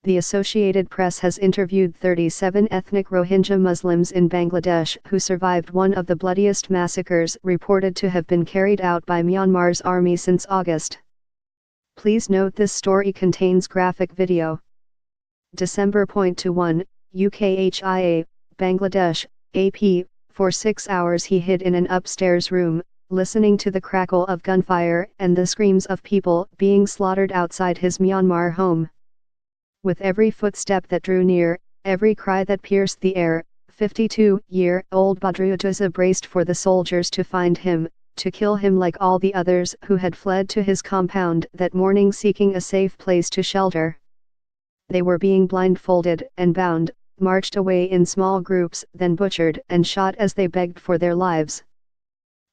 The Associated Press has interviewed 37 ethnic Rohingya Muslims in Bangladesh who survived one of the bloodiest massacres reported to have been carried out by Myanmar's army since August. Please note this story contains graphic video. December 1, UKHIA, Bangladesh, AP, for 6 hours he hid in an upstairs room, listening to the crackle of gunfire and the screams of people being slaughtered outside his Myanmar home. With every footstep that drew near, every cry that pierced the air, 52-year-old Badruddin braced for the soldiers to find him, to kill him like all the others who had fled to his compound that morning seeking a safe place to shelter. They were being blindfolded and bound, marched away in small groups, then butchered and shot as they begged for their lives.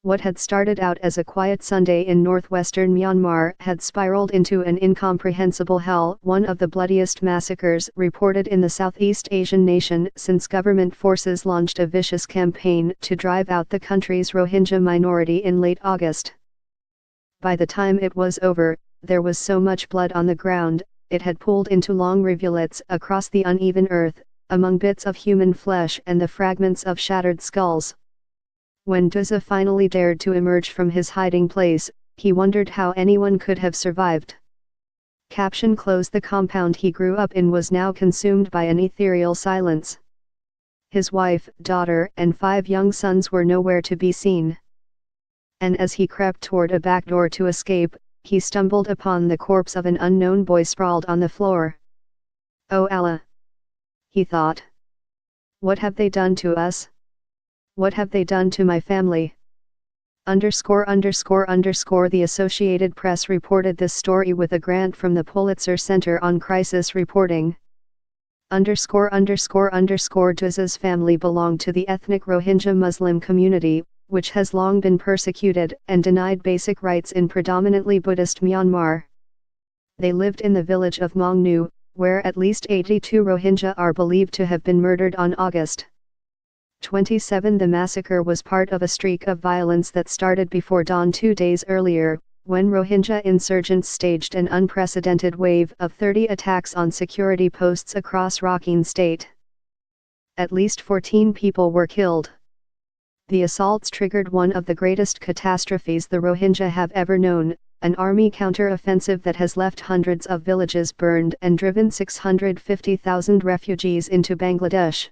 What had started out as a quiet Sunday in northwestern Myanmar had spiraled into an incomprehensible hell, one of the bloodiest massacres reported in the Southeast Asian nation since government forces launched a vicious campaign to drive out the country's Rohingya minority in late August. By the time it was over, there was so much blood on the ground, it had pooled into long rivulets across the uneven earth, among bits of human flesh and the fragments of shattered skulls. When Duza finally dared to emerge from his hiding place, he wondered how anyone could have survived. Caption: Close. The compound he grew up in was now consumed by an ethereal silence. His wife, daughter, and 5 young sons were nowhere to be seen. And as he crept toward a back door to escape, he stumbled upon the corpse of an unknown boy sprawled on the floor. "Oh Allah!" he thought. "What have they done to us? What have they done to my family?" The Associated Press reported this story with a grant from the Pulitzer Center on Crisis Reporting. Duza's family belonged to the ethnic Rohingya Muslim community, which has long been persecuted and denied basic rights in predominantly Buddhist Myanmar. They lived in the village of Mongnu, where at least 82 Rohingya are believed to have been murdered on August 27. The massacre was part of a streak of violence that started before dawn 2 days earlier, when Rohingya insurgents staged an unprecedented wave of 30 attacks on security posts across Rakhine State. At least 14 people were killed. The assaults triggered one of the greatest catastrophes the Rohingya have ever known, an army counter-offensive that has left hundreds of villages burned and driven 650,000 refugees into Bangladesh.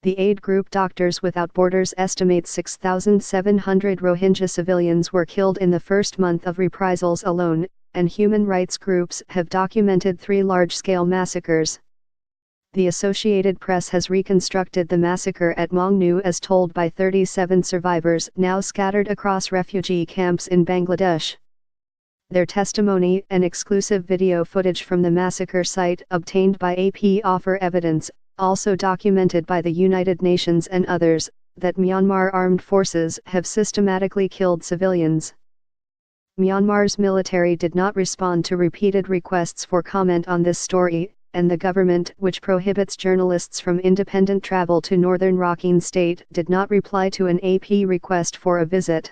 The aid group Doctors Without Borders estimates 6,700 Rohingya civilians were killed in the first month of reprisals alone, and human rights groups have documented 3 large-scale massacres. The Associated Press has reconstructed the massacre at Mongnu as told by 37 survivors now scattered across refugee camps in Bangladesh. Their testimony and exclusive video footage from the massacre site obtained by AP offer evidence, also documented by the United Nations and others, that Myanmar armed forces have systematically killed civilians. Myanmar's military did not respond to repeated requests for comment on this story, and the government, which prohibits journalists from independent travel to northern Rakhine State, did not reply to an AP request for a visit.